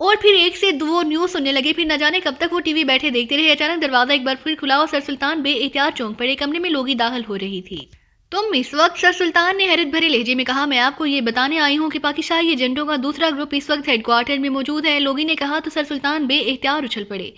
اور پھر ایک سے دو نیوز سننے لگے. پھر نہ جانے کب تک وہ ٹی وی بیٹھے دیکھتے رہے. اچانک دروازہ ایک بار پھر کھلا اور سر سلطان بے احتیاط چونک پڑے. کمرے میں لوگی داخل ہو رہی تھی. تم اس وقت؟ سر سلطان نے حیرت بھرے لہجے میں کہا. میں آپ کو یہ بتانے آئی ہوں کہ پاکستانی ایجنٹوں کا دوسرا گروپ اس وقت ہیڈ کوارٹر میں موجود ہے. لوگی نے کہا تو سر سلطان بے احتیاط اچھل پڑے.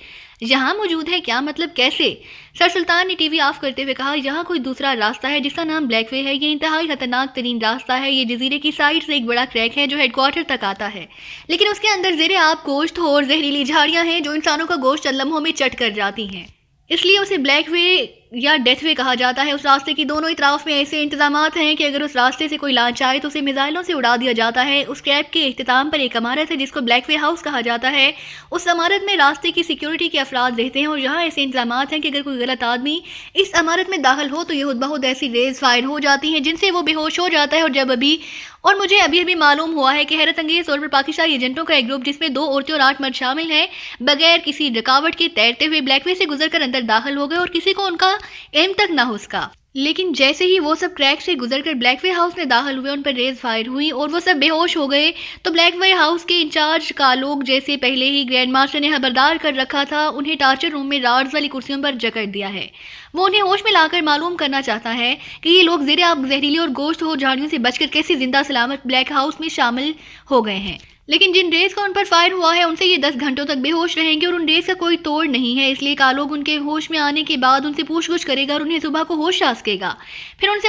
یہاں موجود ہے؟ کیا مطلب؟ کیسے؟ سر سلطان نے ٹی وی آف کرتے ہوئے کہا. یہاں کوئی دوسرا راستہ ہے جس کا نام بلیک وے ہے. یہ انتہائی خطرناک ترین راستہ ہے. یہ جزیرے کی سائڈ سے ایک بڑا کریک ہے جو ہیڈ کوارٹر تک آتا ہے, لیکن اس کے اندر زیر آب گوشت اور زہریلی جھاڑیاں ہیں جو انسانوں کا گوشت چند لمحوں میں چٹ کر جاتی ہیں. اس لیے اسے بلیک وے یا ڈیتھ وے کہا جاتا ہے. اس راستے کی دونوں اطراف میں ایسے انتظامات ہیں کہ اگر اس راستے سے کوئی لانچ آئے تو اسے میزائلوں سے اڑا دیا جاتا ہے. اس کریک کے اختتام پر ایک عمارت ہے جس کو بلیک وے ہاؤس کہا جاتا ہے. اس عمارت میں راستے کی سیکیورٹی کے افراد رہتے ہیں اور یہاں ایسے انتظامات ہیں کہ اگر کوئی غلط آدمی اس عمارت میں داخل ہو تو یہ خود بخود ایسی ریز فائر ہو جاتی ہیں جن سے وہ بے ہوش ہو جاتا ہے. اور مجھے ابھی معلوم ہوا ہے کہ حیرت انگیز طور پر پاکستانی ایجنٹوں کا ایک گروپ جس میں 2 عورتیں اور 8 مرد شامل ہیں بغیر کسی رکاوٹ کے تیرتے ہوئے بلیک وے سے گزر کر اندر داخل ہو گئے اور کسی کو ان کا علم تک نہ ہو سکا. لیکن جیسے ہی وہ سب کریک سے گزر کر بلیک وے ہاؤس میں داخل ہوئے ان پر ریز فائر ہوئی اور وہ سب بے ہوش ہو گئے. تو بلیک وے ہاؤس کے انچارج کا لوگ جیسے پہلے ہی گرینڈ ماسٹر نے خبردار کر رکھا تھا انہیں ٹارچر روم میں راڈز والی کرسیوں پر جکڑ دیا ہے. وہ انہیں ہوش میں لا کر معلوم کرنا چاہتا ہے کہ یہ لوگ زیر آب زہریلی اور گوشت اور جھاڑیوں سے بچ کر کیسے زندہ سلامت بلیک ہاؤس میں شامل ہو گئے ہیں. لیکن جن ریز کا ان پر فائر ہوا ہے ان سے یہ 10 گھنٹوں تک بے ہوش رہیں گے اور ان ریز کا کوئی توڑ نہیں ہے. اس لیے کالوگ ان کے ہوش میں آنے کے بعد ان سے پوچھ گچھ کرے گا اور انہیں صبح کو ہوش آ سکے گا. پھر ان سے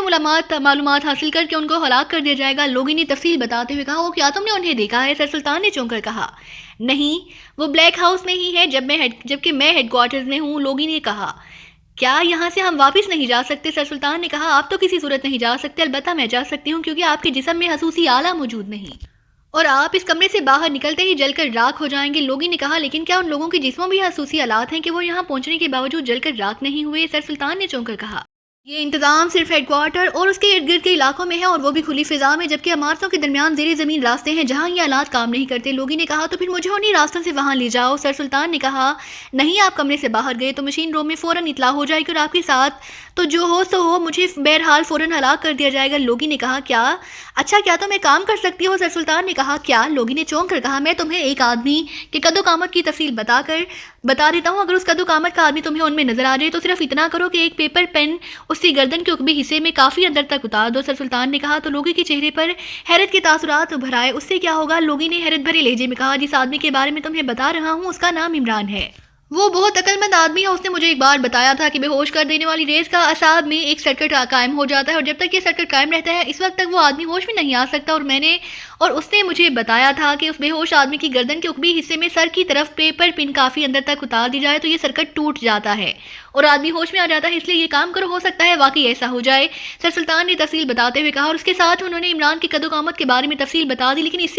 معلومات حاصل کر کے ان کو ہلاک کر دیا جائے گا. لوگوں نے تفصیل بتاتے ہوئے کہا. وہ کیا تم نے انہیں دیکھا ہے؟ سر سلطان نے چونک کر کہا. نہیں, وہ بلیک ہاؤس میں ہی ہے جبکہ میں ہیڈ کوارٹرز میں ہوں. لوگوں نے کہا. کیا یہاں سے ہم واپس نہیں جا سکتے؟ سر سلطان نے کہا. آپ تو کسی صورت نہیں جا سکتے. البتہ میں جا سکتی ہوں کیونکہ آپ کے جسم میں حسوسی آلہ موجود نہیں اور آپ اس کمرے سے باہر نکلتے ہی جل کر راکھ ہو جائیں گے. لوگوں نے کہا. لیکن کیا ان لوگوں کے جسموں بھی حسوسی آلات ہیں کہ وہ یہاں پہنچنے کے باوجود جل کر راکھ نہیں ہوئے؟ سر سلطان نے چونک کر کہا. یہ انتظام صرف ہیڈ کوارٹر اور اس کے ارد گرد کے علاقوں میں ہے اور وہ بھی کھلی فضا میں, جبکہ عمارتوں کے درمیان زیر زمین راستے ہیں جہاں یہ آلات کام نہیں کرتے. لوگوں نے کہا. تو پھر مجھے انہی راستوں سے وہاں لے جاؤ. سر سلطان نے کہا. نہیں, آپ کمرے سے باہر گئے تو مشین روم میں فوراً اطلاع ہو جائے گی اور آپ کے ساتھ تو جو ہو سو ہو, مجھے بہرحال فوراً ہلاک کر دیا جائے گا. لوگوں نے کہا. کیا؟ اچھا, کیا تم ایک کام کر سکتی ہو؟ سر سلطان نے کہا. کیا؟ لوگوں نے چونک کر کہا. میں تمہیں ایک آدمی کے قد و قامت کی تفصیل بتا دیتا ہوں. اگر اس قد و قامت کا آدمی تمہیں ان میں نظر آ جائے تو صرف اتنا کرو کہ ایک پیپر پین اس کی گردن کے عقبی حصے میں کافی اندر تک اتار دو. سر سلطان نے کہا. تو لوگوں کے چہرے پر حیرت کے تاثرات ابھر آئے. اس سے کیا ہوگا؟ لوگوں نے حیرت بھرے لہجے میں کہا. جس آدمی کے بارے میں تمہیں بتا رہا ہوں اس کا نام عمران ہے. وہ بہت عقل مند آدمی ہے. اس نے مجھے ایک بار بتایا تھا کہ بے ہوش کر دینے والی ریز کا اعصاب میں ایک سرکٹ قائم ہو جاتا ہے اور جب تک یہ سرکٹ قائم رہتا ہے اس وقت تک وہ آدمی ہوش میں نہیں آ سکتا. اور اس نے مجھے بتایا تھا کہ اس بے ہوش آدمی کی گردن کے عقبی حصے میں سر کی طرف پیپر پن کافی اندر تک اتار دی جائے تو یہ سرکٹ ٹوٹ جاتا ہے اور آدمی ہوش میں آ جاتا ہے. اس لیے یہ کام کرو, ہو سکتا ہے واقعی ایسا ہو جائے. سر سلطان نے تفصیل بتاتے ہوئے کہا اور اس کے ساتھ انہوں نے عمران کی قد و قامت کے بارے میں تفصیل بتا دی. لیکن اس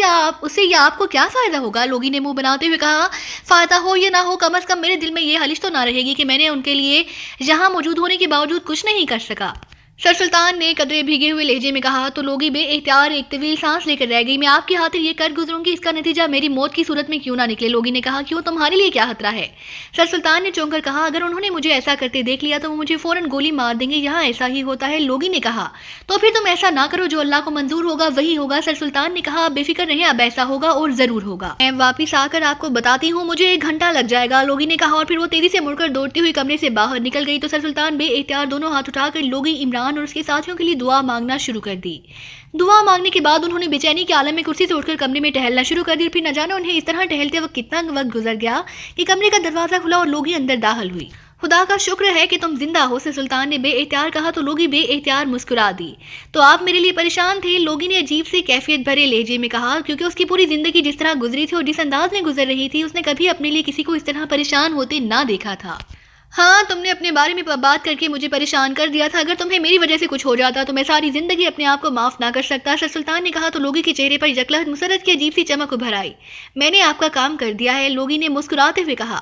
سے یہ آپ کو کیا فائدہ ہوگا؟ لوگوں نے منہ بناتے ہوئے کہا. فائدہ ہو یا نہ ہو, کم از کم میرے دل میں یہ خلش تو نہ رہے گی کہ میں نے ان کے لیے یہاں موجود ہونے کے باوجود کچھ نہیں کر سکا. سر سلطان نے قدرے بھیگے ہوئے لہجے میں کہا. تو لوگی بے اختیار ایک طویل سانس لے کر رہ گئی. میں آپ کی خاطر یہ کر گزروں گی, اس کا نتیجہ میری موت کی صورت میں کیوں نہ نکلے. لوگوں نے کہا. کیوں, تمہارے لیے کیا خطرہ ہے؟ سر سلطان نے چونک کر کہا. اگر انہوں نے مجھے ایسا کرتے دیکھ لیا تو وہ مجھے فوراً گولی مار دیں گے. یہاں ایسا ہی ہوتا ہے. لوگوں نے کہا. تو پھر تم ایسا نہ کرو, جو اللہ کو منظور ہوگا وہی ہوگا. سر سلطان نے کہا. بے فکر رہیں, اب ایسا ہوگا اور ضرور ہوگا. میں واپس آ کر آپ کو بتاتی ہوں, مجھے 1 گھنٹہ لگ جائے گا. لوگوں نے کہا. اور پھر وہ تیزی سے مڑ کر دوڑتی ہوئی کمرے سے باہر نکل گئی. تو سر سلطان بے اختیار دونوں ہاتھ اٹھا کر لوگی, عمران اور اس کے ساتھیوں کے لیے دعا مانگنا شروع کر دی. دعا مانگنے کے بعد انہوں نے بے چینی کے عالم میں کرسی سے اٹھ کر کمرے میں ٹہلنا شروع کر دی. پھر نہ جانے انہیں اس طرح ٹہلتے وقت کتنا وقت گزر گیا کہ کمرے کا دروازہ کھلا اور لوگی اندر داخل ہوئی. خدا کا شکر ہے کہ تم زندہ ہو, سر سلطان نے بے اختیار کہا. تو لوگی بے اختیار مسکرا دی. تو آپ میرے لیے پریشان تھے؟ لوگی نے عجیب سے کیفیت بھرے لہجے میں کہا, کیونکہ اس کی پوری زندگی جس طرح گزری تھی اور جس انداز میں گزر رہی تھی اس نے کبھی اپنے لیے کسی کو اس طرح پریشان ہوتے نہ دیکھا تھا. ہاں, تم نے اپنے بارے میں بات کر کے مجھے پریشان کر دیا تھا. اگر تمہیں میری وجہ سے کچھ ہو جاتا تو میں ساری زندگی اپنے آپ کو معاف نہ کر سکتا. سر سلطان نے کہا. تو لوگی کے چہرے پر یکلہت مسرت کی عجیب سی چمک ابھر آئی. میں نے آپ کا کام کر دیا ہے, لوگی نے مسکراتے ہوئے کہا.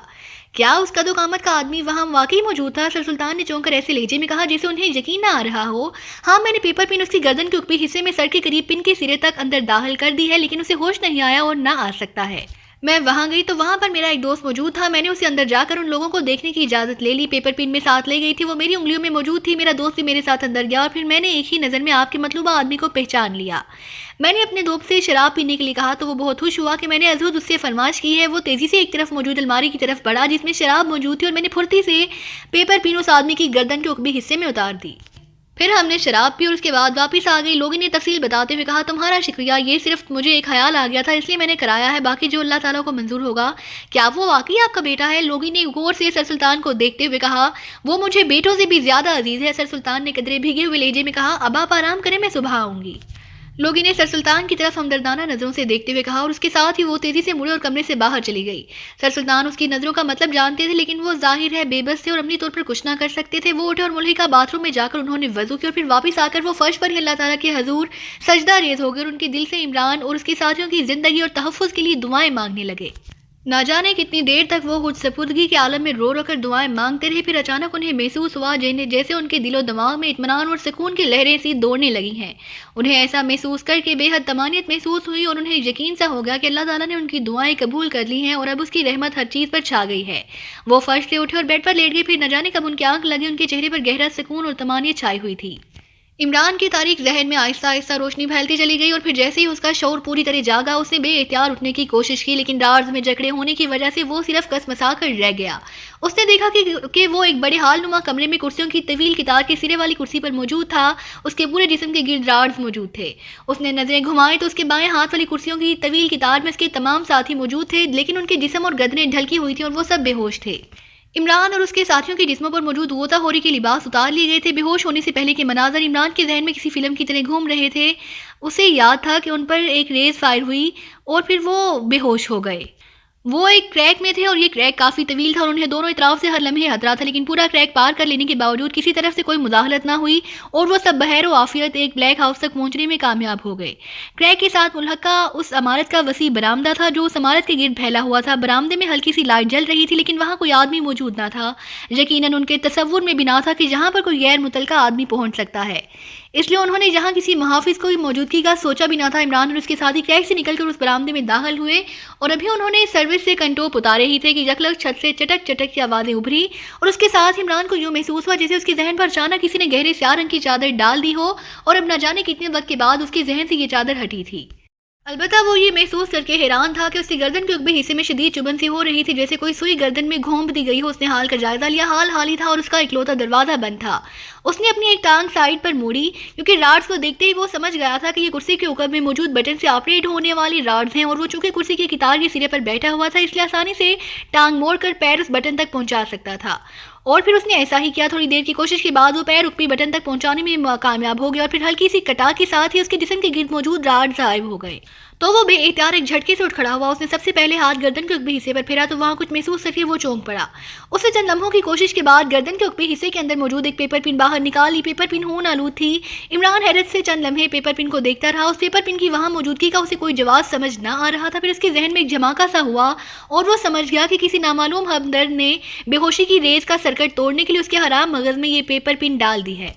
کیا اس قد و قامت کا آدمی وہاں واقعی موجود تھا؟ سر سلطان نے چونک کر ایسے لہجے میں کہا جیسے انہیں یقین نہ آ رہا ہو. ہاں, میں نے پیپر پن اس کی گردن کے عقبی حصے میں سر کے قریب پن کے سرے تک اندر داخل کر دی ہے, لیکن اسے ہوش نہیں آیا اور نہ آ سکتا ہے. میں وہاں گئی تو وہاں پر میرا ایک دوست موجود تھا. میں نے اسے اندر جا کر ان لوگوں کو دیکھنے کی اجازت لے لی. پیپر پن میں ساتھ لے گئی تھی, وہ میری انگلیوں میں موجود تھی. میرا دوست بھی میرے ساتھ اندر گیا اور پھر میں نے ایک ہی نظر میں آپ کے مطلوبہ آدمی کو پہچان لیا. میں نے اپنے دوست سے شراب پینے کے لیے کہا تو وہ بہت خوش ہوا کہ میں نے ازحد اس سے فرمائش کی ہے. وہ تیزی سے ایک طرف موجود الماری کی طرف بڑھا جس میں شراب موجود تھی اور میں نے پھرتی سے پیپر پن اس آدمی کی گردن کے عقبی حصے میں اتار دی. پھر ہم نے شراب پی اور اس کے بعد واپس آ گئی. لوگوں نے تفصیل بتاتے ہوئے کہا تمہارا شکریہ, یہ صرف مجھے ایک خیال آ گیا تھا اس لیے میں نے کرایا ہے, باقی جو اللہ تعالیٰ کو منظور ہوگا. کیا وہ واقعی آپ کا بیٹا ہے؟ لوگوں نے غور سے سر سلطان کو دیکھتے ہوئے کہا وہ مجھے بیٹوں سے بھی زیادہ عزیز ہے. سر سلطان نے قدرے بھیگے ہوئے لہجے میں کہا اب آپ آرام کریں, میں صبح آؤں گی. لوگوں نے سر سلطان کی طرف ہمدردانہ نظروں سے دیکھتے ہوئے کہا اور اس کے ساتھ ہی وہ تیزی سے مڑے اور کمرے سے باہر چلی گئی. سر سلطان اس کی نظروں کا مطلب جانتے تھے لیکن وہ ظاہر ہے بے بس تھے اور عملی طور پر کچھ نہ کر سکتے تھے. وہ اٹھے اور ملحقہ باتھ روم میں جا کر انہوں نے وضو کیا اور پھر واپس آ کر وہ فرش پر ہی اللہ تعالیٰ کے حضور سجدہ ریز ہو گئے اور ان کے دل سے عمران اور اس کے ساتھیوں کی زندگی اور تحفظ کے لیے دعائیں مانگنے لگے. نہ جانے کتنی دیر تک وہ خود سپردگی کے عالم میں رو رو کر دعائیں مانگتے رہے. پھر اچانک انہیں محسوس ہوا جیسے ان کے دل و دماغ میں اطمینان اور سکون کی لہریں سی دوڑنے لگی ہیں. انہیں ایسا محسوس کر کے بے حد طمانینت محسوس ہوئی اور انہیں یقین سا ہو گیا کہ اللہ تعالیٰ نے ان کی دعائیں قبول کر لی ہیں اور اب اس کی رحمت ہر چیز پر چھا گئی ہے. وہ فرش سے اٹھے اور بیڈ پر لیٹ گئے. پھر نہ جانے کب ان کی آنکھ لگی, ان کے چہرے پر گہرا سکون اور طمانینت چھائی ہوئی تھی. عمران کی تاریک ذہن میں آہستہ آہستہ روشنی پھیلتی چلی گئی اور پھر جیسے ہی اس کا شعور پوری طرح جاگا اس نے بے اختیار اٹھنے کی کوشش کی لیکن رارز میں جکڑے ہونے کی وجہ سے وہ صرف کسمسا کر رہ گیا. اس نے دیکھا کہ وہ ایک بڑے ہال نما کمرے میں کرسیوں کی طویل قطار کے سرے والی کرسی پر موجود تھا. اس کے پورے جسم کے گرد رارز موجود تھے. اس نے نظریں گھمائیں تو اس کے بائیں ہاتھ والی کرسیوں کی طویل قطار میں اس کے تمام ساتھی موجود تھے لیکن ان کے جسم اور گردنیں ڈھلکی ہوئی تھیں اور وہ سب بے ہوش تھے. عمران اور اس کے ساتھیوں کے جسموں پر موجود غوطہ خوری کے لباس اتار لیے گئے تھے. بے ہوش ہونے سے پہلے کے مناظر عمران کے ذہن میں کسی فلم کی طرح گھوم رہے تھے. اسے یاد تھا کہ ان پر ایک ریز فائر ہوئی اور پھر وہ بے ہوش ہو گئے. وہ ایک کریک میں تھے اور یہ کریک کافی طویل تھا اور انہیں دونوں اطراف سے ہر لمحے خطرہ تھا لیکن پورا کریک پار کر لینے کے باوجود کسی طرف سے کوئی مداخلت نہ ہوئی اور وہ سب بخیر و عافیت ایک بلیک ہاؤس تک پہنچنے میں کامیاب ہو گئے. کریک کے ساتھ ملحقہ اس عمارت کا وسیع برآمدہ تھا جو اس عمارت کے گرد پھیلا ہوا تھا. برآمدے میں ہلکی سی لائٹ جل رہی تھی لیکن وہاں کوئی آدمی موجود نہ تھا. یقیناً ان کے تصور میں بھی نہ تھا کہ جہاں پر کوئی غیر متعلقہ آدمی پہنچ سکتا ہے, اس لیے انہوں نے جہاں کسی محافظ کی موجودگی کا سوچا بھی نہ تھا. عمران اور اس کے ساتھی کریک سے نکل کر اس برآمدے میں داخل ہوئے اور ابھی انہوں نے سروس سے کنٹوپ اتارے ہی تھے کہ یکلگ چھت سے چٹک چٹک کی آوازیں ابھری اور اس کے ساتھ عمران کو یوں محسوس ہوا جیسے اس کے ذہن پر اچانک کسی نے گہرے سیاہ رنگ کی چادر ڈال دی ہو اور اب نہ جانے کتنے وقت کے بعد اس کے ذہن سے یہ چادر ہٹی تھی. البتہ وہ یہ محسوس کر کے حیران تھا کہ اس کی گردن کے عقبے حصے میں شدید چبھن سی ہو رہی تھی جیسے کوئی سوئی گردن میں گھونپ دی گئی ہو. اس نے حال کا جائزہ لیا. حال حال ہی تھا اور اس کا اکلوتا دروازہ بند تھا. اس نے اپنی ایک ٹانگ سائیڈ پر موڑی کیونکہ راڈز کو دیکھتے ہی وہ سمجھ گیا تھا کہ یہ کرسی کے عقب میں موجود بٹن سے آپریٹ ہونے والی راڈز ہیں اور وہ چونکہ کرسی کے قطار کے سرے پر بیٹھا ہوا تھا اس لیے آسانی سے ٹانگ موڑ کر پیر اس بٹن تک پہنچا سکتا تھا. اور پھر اس نے ایسا ہی کیا. تھوڑی دیر کی کوشش کے بعد وہ پیر عقبی بٹن تک پہنچانے میں کامیاب ہو گیا اور پھر ہلکی سی کٹا کے ساتھ ہی اس کے جسم کے گرد موجود راڈز غائب ہو گئے. تو وہ بے اختیار ایک جھٹکے سے اٹھ کھڑا ہوا. اس نے سب سے پہلے ہاتھ گردن کے عقبی حصے پر پھیرا تو وہاں کچھ محسوس کر کے وہ چونک پڑا. اس نے چند لمحوں کی کوشش کے بعد گردن کے عقبی حصے کے اندر موجود ایک پیپر پن باہر نکال لی. پیپر پن خون آلود تھی. عمران حیرت سے چند لمحے پیپر پن کو دیکھتا رہا. اس پیپر پن کی وہاں موجودگی کا اسے کوئی جواز سمجھ نہ آ رہا تھا. پھر اس کے ذہن میں ایک جھماکا سا ہوا اور وہ سمجھ گیا کہ کسی نامعلوم ہمدرد نے بے ہوشی کی ریز کا سرکٹ توڑنے کے لیے اس کے حرام مغز میں یہ پیپر پن ڈال دی ہے.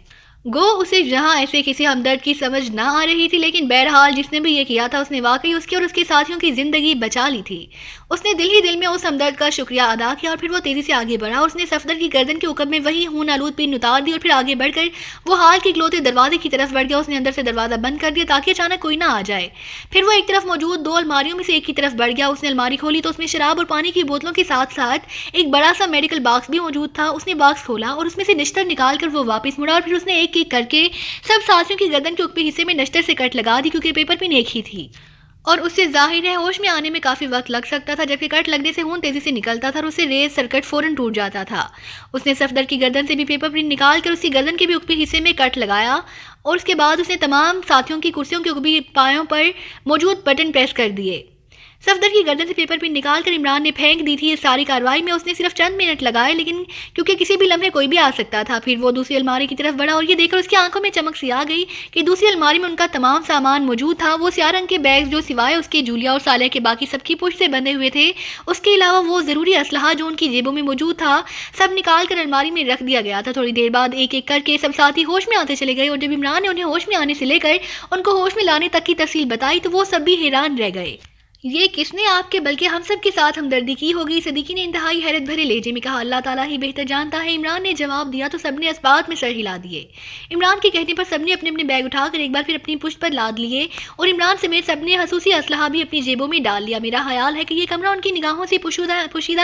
گو اسے جہاں ایسے کسی ہمدرد کی سمجھ نہ آ رہی تھی لیکن بہرحال جس نے بھی یہ کیا تھا اس نے واقعی اس کی اور اس کے ساتھیوں کی زندگی بچا لی تھی. اس نے دل ہی دل میں اس ہمدرد کا شکریہ ادا کیا اور پھر وہ تیزی سے آگے بڑھا اور اس نے صفدر کی گردن کے عقب میں وہی خون آلود پن اتار دی اور پھر آگے بڑھ کر وہ ہال کے اکلوتے دروازے کی طرف بڑھ گیا. اس نے اندر سے دروازہ بند کر دیا تاکہ اچانک کوئی نہ آ جائے. پھر وہ ایک طرف موجود دو الماریوں میں سے ایک کی طرف بڑھ گیا. اس نے الماری کھولی تو اس میں شراب اور پانی کی بوتلوں کے ساتھ ساتھ ایک بڑا سا میڈیکل باکس بھی موجود تھا. اس نے باکس کھولا اور اس میں سے نشتر نکال کر وہ واپس مڑا اور پھر اس نے ایک ایک کر کے سب ساتھیوں کی گردن کے عقبی حصے میں نشتر سے کٹ لگا دی کیونکہ پیپر پن ایک ہی تھی اور اس سے ظاہر ہے ہوش میں آنے میں کافی وقت لگ سکتا تھا جبکہ کٹ لگنے سے خون تیزی سے نکلتا تھا اور اسے ریز سرکٹ فوراً ٹوٹ جاتا تھا. اس نے صفدر کی گردن سے بھی پیپر پن نکال کر اس کی گردن کے بھی عقبی حصے میں کٹ لگایا اور اس کے بعد اس نے تمام ساتھیوں کی کرسیوں کے عقبی پایوں پر موجود بٹن پریس کر دیے. صفدر کی گردن سے پیپر پن نکال کر عمران نے پھینک دی تھی. اس ساری کارروائی میں اس نے صرف چند منٹ لگائے لیکن کیونکہ کسی بھی لمحے کوئی بھی آ سکتا تھا. پھر وہ دوسری الماری کی طرف بڑھا اور یہ دیکھ کر اس کی آنکھوں میں چمک سی آ گئی کہ دوسری الماری میں ان کا تمام سامان موجود تھا. وہ سیاہ رنگ کے بیگز جو سوائے اس کے جولیا اور صالح کے باقی سب کی پشت سے بندھے ہوئے تھے اس کے علاوہ وہ ضروری اسلحہ جو ان کی جیبوں میں موجود تھا سب نکال کر الماری میں رکھ دیا گیا تھا. تھوڑی دیر بعد ایک ایک کر کے سب ساتھی ہوش میں آتے چلے گئے اور جب عمران نے انہیں ہوش میں آنے سے لے کر ان کو ہوش میں لانے تک کی تفصیل بتائی تو وہ سب بھی حیران رہ گئے. یہ کس نے آپ کے بلکہ ہم سب کے ساتھ ہمدردی کی ہوگی؟ صدیقی نے انتہائی حیرت بھرے لہجے میں کہا۔ اللہ تعالیٰ ہی بہتر جانتا ہے، عمران نے جواب دیا تو سب نے اس بات میں سر ہلا دیے۔ عمران کے کہنے پر سب نے اپنے اپنے بیگ اٹھا کر ایک بار پھر اپنی پشت پر لاد لیے اور عمران سمیت سب نے خصوصی اسلحہ بھی اپنی جیبوں میں ڈال لیا۔ میرا خیال ہے کہ یہ کمرہ ان کی نگاہوں سے پوشیدہ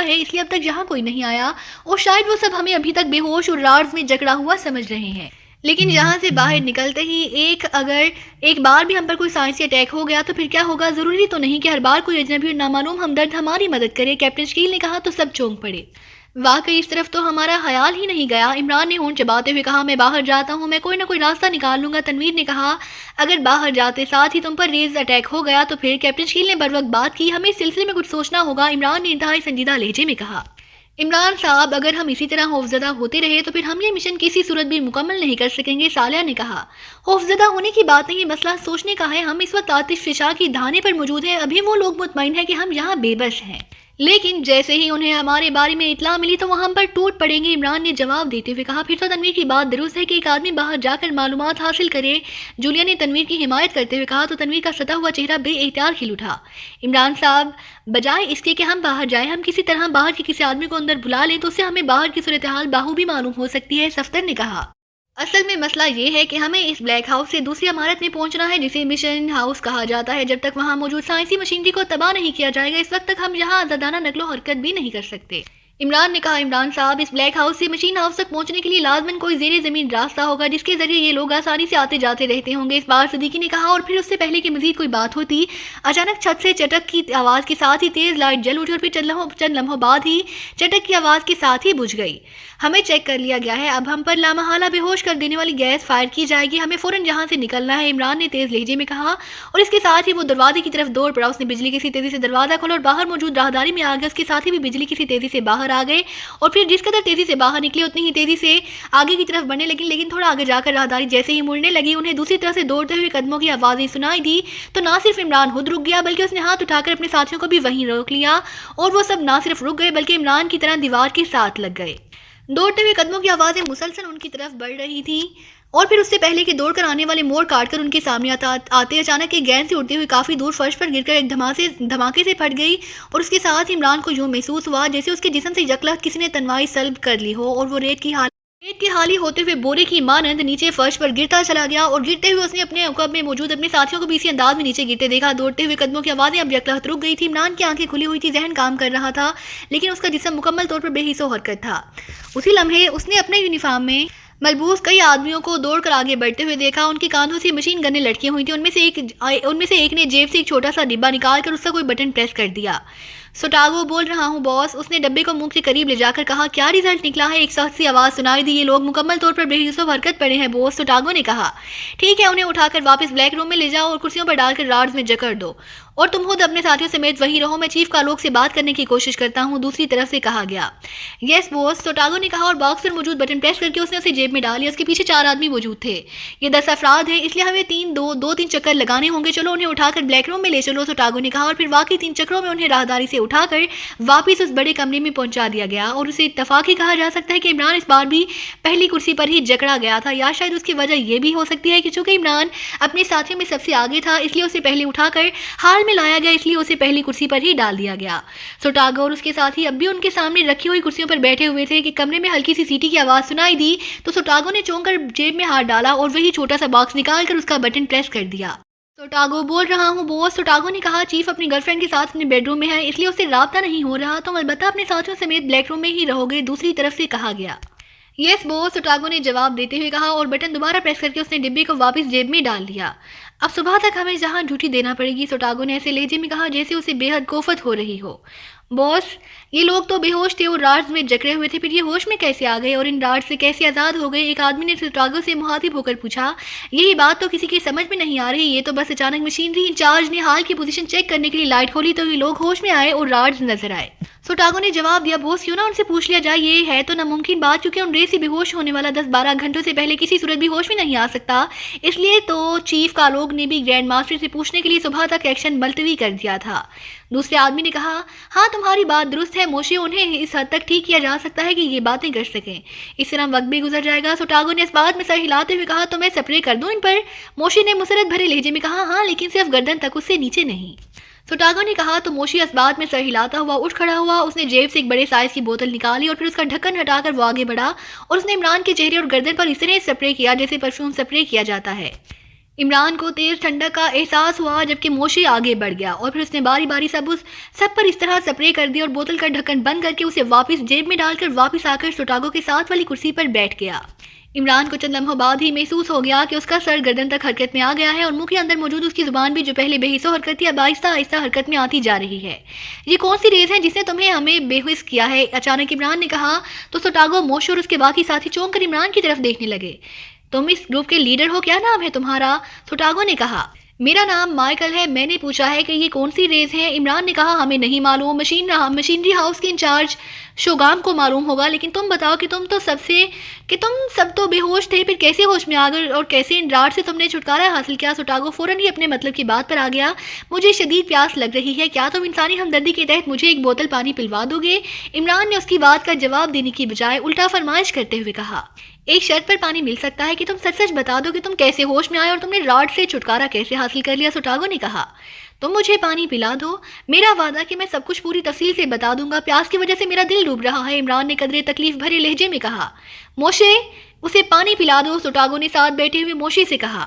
ہے، اس لیے اب تک یہاں کوئی نہیں آیا اور شاید وہ سب ہمیں ابھی تک بے ہوش اور راز میں جکڑا ہوا سمجھ رہے ہیں، لیکن یہاں سے باہر نکلتے ہی اگر ایک بار بھی ہم پر کوئی سائنسی اٹیک ہو گیا تو پھر کیا ہوگا؟ ضروری تو نہیں کہ ہر بار کوئی اجنبی اور نامعلوم ہمدرد ہماری مدد کرے، کیپٹن شکیل نے کہا تو سب چونک پڑے۔ واقعی اس طرف تو ہمارا خیال ہی نہیں گیا، عمران نے ہونٹ چباتے ہوئے کہا۔ میں باہر جاتا ہوں، میں کوئی نہ کوئی راستہ نکال لوں گا، تنویر نے کہا۔ اگر باہر جاتے ساتھ ہی تم پر ریز اٹیک ہو گیا تو پھر؟ کیپٹن شکیل نے بروقت بات کی۔ ہمیں اس سلسلے میں کچھ سوچنا ہوگا، عمران نے انتہائی سنجیدہ لہجے میں کہا۔ عمران صاحب، اگر ہم اسی طرح خوفزدہ ہوتے رہے تو پھر ہم یہ مشن کسی صورت بھی مکمل نہیں کر سکیں گے، صالحہ نے کہا۔ خوفزدہ ہونے کی بات نہیں، مسئلہ سوچنے کا ہے۔ ہم اس وقت آتش فشاں کی دھانے پر موجود ہیں، ابھی وہ لوگ مطمئن ہیں کہ ہم یہاں بے بس ہیں، لیکن جیسے ہی انہیں ہمارے بارے میں اطلاع ملی تو وہ ہم پر ٹوٹ پڑیں گے، عمران نے جواب دیتے ہوئے کہا۔ پھر تو تنویر کی بات درست ہے کہ ایک آدمی باہر جا کر معلومات حاصل کرے، جولیا نے تنویر کی حمایت کرتے ہوئے کہا تو تنویر کا ستا ہوا چہرہ بے اختیار کھل اٹھا۔ عمران صاحب، بجائے اس کے کہ ہم باہر جائیں، ہم کسی طرح باہر کے کسی آدمی کو اندر بلا لیں تو اس سے ہمیں باہر کی صورتحال بخوبی معلوم ہو سکتی ہے، صفدر نے کہا۔ اصل میں مسئلہ یہ ہے کہ ہمیں اس بلیک ہاؤس سے دوسری عمارت میں پہنچنا ہے جسے مشن ہاؤس کہا جاتا ہے۔ جب تک وہاں موجود سائنسی مشینری کو تباہ نہیں کیا جائے گا، اس وقت تک ہم یہاں آزادانہ نقل و حرکت بھی نہیں کر سکتے، عمران نے کہا۔ عمران صاحب، اس بلیک ہاؤس سے مشین ہاؤس تک پہنچنے کے لیے لازماً کوئی زیر زمین راستہ ہوگا جس کے ذریعے یہ لوگ آسانی سے آتے جاتے رہتے ہوں گے، اس بار صدیقی نے کہا۔ اور پھر اس سے پہلے کہ مزید کوئی بات ہوتی، اچانک چھت سے چٹک کی آواز کے ساتھ ہی تیز لائٹ جل اٹھی اور پھر چند لمحوں بعد ہی چٹک کی آواز کے ساتھ ہی بجھ گئی۔ ہمیں چیک کر لیا گیا ہے، اب ہم پر لامحالہ بے ہوش کر دینے والی گیس فائر کی جائے گی، ہمیں فوراً یہاں سے نکلنا ہے، عمران نے تیز لہجے میں کہا۔ اور اس کے ساتھ ہی وہ دروازے کی طرف دوڑ پڑا، اس نے بجلی کسی تیزی سے دروازہ کھولا اور باہر موجود راہداری میں آ گیا، اس کے ساتھ ہی بھی بجلی کسی تیزی سے باہر آ گئے اور پھر جس قدر تیزی سے باہر نکلے اتنی ہی تیزی سے آگے کی طرف بڑھنے لگی، لیکن تھوڑا آگے جا کر راہداری جیسے ہی مڑنے لگی انہیں دوسری طرف سے دوڑتے ہوئے قدموں کی آوازیں سنائی دی تو نہ صرف عمران خود رک گیا بلکہ اس نے ہاتھ اٹھا کر اپنے ساتھیوں کو بھی وہیں روک لیا اور وہ سب نہ صرف رک گئے بلکہ عمران کی طرح دیوار کے ساتھ لگ گئے۔ دوڑتے ہوئے قدموں کی آوازیں مسلسل ان کی طرف بڑھ رہی تھیں اور پھر اس سے پہلے کہ دوڑ کر آنے والے موڑ کاٹ کر ان کے سامنے آتے اچانک ایک گیند سے اڑتے ہوئے کافی دور فرش پر گر کر ایک دھماکے سے پھٹ گئی اور اس کے ساتھ ہی عمران کو یوں محسوس ہوا جیسے اس کے جسم سے یکلخت کسی نے تنوائی سلب کر لی ہو اور وہ ریت کی حالی ہوتے ہوئے بورے کی مانند نیچے فرش پر گرتا چلا گیا اور گرتے ہوئے اس نے اپنے عقب میں موجود اپنے ساتھیوں کو بھی اسی انداز میں نیچے گرتے دیکھا۔ دوڑتے ہوئے قدموں کی آوازیں اب یکلخت رک گئی تھی، عمران کی آنکھیں کھلی ہوئی تھی، ذہن کام کر رہا تھا لیکن اس کا جسم مکمل طور پر بے حس و حرکت تھا۔ اسی لمحے اس نے اپنے یونیفارم میں ملبوس کئی آدمیوں کو دوڑ کر آگے بڑھتے ہوئے دیکھا، ان کے کاندھوں سے مشین گنیں لٹکی ہوئی تھیں، ان میں سے ایک نے جیب سے ایک چھوٹا سا ڈبہ نکال کر اس کا کوئی بٹن پریس کر دیا۔ سوٹاگو بول رہا ہوں باس، اس نے ڈبے کو منہ کے قریب لے جا کر کہا۔ کیا رزلٹ نکلا ہے؟ ایک سخت سی آواز سنائی دی۔ یہ لوگ مکمل طور پر بے حس و حرکت پڑے ہیں بوس، سوٹاگو نے کہا۔ ٹھیک ہے، انہیں اٹھا کر واپس بلیک روم میں لے جاؤ اور کرسیوں پر ڈال کر راڈز میں جکڑ دو اور تم خود اپنے ساتھیوں سمیت وہیں رہو، میں چیف کالوگ سے بات کرنے کی کوشش کرتا ہوں، دوسری طرف سے کہا گیا۔ یس بوس، سوٹاگو نے کہا اور باکس پر موجود بٹن پریس کر کے اس نے اسے جیب میں ڈال لیا۔ اس کے پیچھے 4 آدمی موجود تھے، یہ 10 افراد ہیں اس لیے ہمیں 3 چکر لگانے ہوں گے، چلو انہیں اٹھا کر بلیک روم میں لے چلو، سوٹاگو نے کہا اور پھر واقعی 3 چکروں میں انہیں راہداری سے اٹھا کر واپس اس بڑے کمرے میں پہنچا دیا گیا اور اسے اتفاق ہی کہا جا سکتا ہے کہ عمران اس بار بھی پہلی کرسی پر ہی جکڑا گیا تھا، یا شاید اس کی وجہ یہ بھی ہو سکتی ہے کہ چونکہ عمران اپنے ساتھیوں میں سب سے آگے تھا اس لیے اسے پہلے اٹھا کر حال میں لایا گیا، اس لیے اسے پہلی کرسی پر ہی ڈال دیا گیا۔ سوٹاگو اور اس کے ساتھی اب بھی ان کے سامنے رکھی ہوئی کرسیوں پر بیٹھے ہوئے تھے کہ کمرے میں ہلکی سی سیٹی کی آواز سنائی دی تو سوٹاگو نے چونک کر جیب میں ہاتھ ڈالا اور وہی چھوٹا سا باکس نکال کر اس کا بٹن پریس کر دیا۔ سوٹاگو بول رہا ہوں بوس، سوٹاگو نے کہا۔ چیف اپنی گرل فرینڈ کے ساتھ اپنے بیڈ روم میں ہے اس لیے اس سے رابطہ نہیں ہو رہا، تم البتہ اپنے ساتھیوں سمیت بلیک روم میں ہی رہو گے، دوسری طرف سے کہا گیا۔ یس بوس، سوٹاگو نے جواب دیتے ہوئے کہا اور بٹن دوبارہ پریس کر کے اس نے ڈبے کو واپس جیب میں ڈال دیا۔ اب صبح تک ہمیں جہاں ڈیوٹی دینا پڑے گی، سوٹاگو نے ایسے لہجے میں کہا جیسے اسے بے حد کوفت ہو رہی ہو۔ باس، یہ لوگ تو بے ہوش تھے اور راڈز میں جکڑے ہوئے تھے، پھر یہ ہوش میں کیسے آ گئے اور ان راڈز سے کیسے آزاد ہو گئے؟ ایک آدمی نے سوٹاگو سے مخاطب ہو کر پوچھا۔ یہی بات تو کسی کی سمجھ میں نہیں آ رہی، یہ تو بس اچانک مشینری انچارج نے حال کی پوزیشن چیک کرنے کے لیے لائٹ کھولی تو یہ لوگ ہوش میں آئے اور راڈز نظر آئے۔ سوٹاگو نے جواب دیا۔ بوس، کیوں نہ ان سے پوچھ لیا جائے، یہ ہے تو ناممکن بات کیونکہ ان ریس سے بے ہوش ہونے والا 10-12 گھنٹوں سے پہلے کسی صورت بھی ہوش میں نہیں آ سکتا، اس لیے تو چیف کالوگ نے بھی گرینڈ ماسٹر سے پوچھنے کے لیے صبح تک ایکشن ملتوی کر دیا تھا۔ دوسرے آدمی نے کہا۔ ہاں تمہاری بات درست ہے موشی، انہیں اس حد تک ٹھیک کیا جا سکتا ہے کہ یہ باتیں کر سکیں، اس طرح وقت بھی گزر جائے گا۔ سوٹاگو نے اس بات میں سر ہلاتے ہوئے کہا تو میں سپرے کر دوں ان پر؟ موشی نے مسرت بھرے لہجے میں کہا۔ ہاں لیکن صرف گردن تک، اس سے نیچے نہیں۔ سوٹاگو نے کہا تو موشی اس بات میں سر ہلاتا ہوا اٹھ کھڑا ہوا. اس نے جیب سے ایک بڑے سائز کی بوتل نکالی اور پھر اس کا ڈھکن ہٹا کر وہ آگے بڑھا اور اس نے عمران کے چہرے اور گردن پر اس طرح سپرے کیا جیسے پرفیوم سپرے کیا جاتا ہے. عمران کو تیز ٹھنڈک کا احساس ہوا جبکہ موشی آگے بڑھ گیا اور پھر اس نے باری باری سب پر اس طرح سپرے کر دیا اور بوتل کا ڈھکن بند کر کے اسے واپس جیب میں ڈال کر واپس آ کر سوٹاگو کے ساتھ والی کرسی پر بیٹھ گیا. عمران کو چند لمحوں بعد ہی محسوس ہو گیا کہ اس کا سر گردن تک حرکت میں آ گیا ہے اور منہ کے اندر موجود اس کی زبان بھی جو پہلے بے حس و حرکت تھی اب آہستہ آہستہ حرکت میں آتی جا رہی ہے. یہ کون سی ریز ہے جس نے تمہیں ہمیں بے حس کیا ہے؟ اچانک عمران نے کہا تو سوٹاگو، موشی اور اس کے باقی ساتھی چونک کر عمران کی طرف دیکھنے لگے. تم اس گروپ کے لیڈر ہو، کیا نام ہے تمہارا؟ سوٹاگو نے کہا. میرا نام مائیکل ہے. میں نے پوچھا ہے کہ یہ کون سی ریز ہے؟ عمران نے کہا ہمیں نہیں معلوم. مشینری ہاؤس کے انچارج شوگام کو معلوم ہوگا، لیکن تم بتاؤ کہ تم سب تو بے ہوش تھے، پھر کیسے ہوش میں آ گئے اور کیسے ان راڈ سے تم نے چھٹکارا حاصل کیا؟ سوٹاگو فوراً ہی اپنے مطلب کی بات پر آ گیا. مجھے شدید پیاس لگ رہی ہے، کیا تم انسانی ہمدردی کے تحت مجھے ایک بوتل پانی پلوا دو گے؟ عمران نے اس کی بات کا جواب دینے کی بجائے الٹا فرمائش کرتے ہوئے کہا. ایک شرط پر پانی مل سکتا ہے کہ تم سچ بتا دو کہ تم کیسے ہوش میں آئے اور تم نے راڈ سے چھٹکارا کیسے حاصل کر لیا. سوٹاگو نے کہا تم مجھے پانی پلا دو، میرا وعدہ کہ میں سب کچھ پوری تفصیل سے بتا دوں گا. پیاس کی وجہ سے میرا دل ڈوب رہا ہے. عمران نے قدرے تکلیف بھرے لہجے میں کہا. موشے، اسے پانی پلا دو. سوٹاگو نے ساتھ بیٹھے ہوئے موشی سے کہا.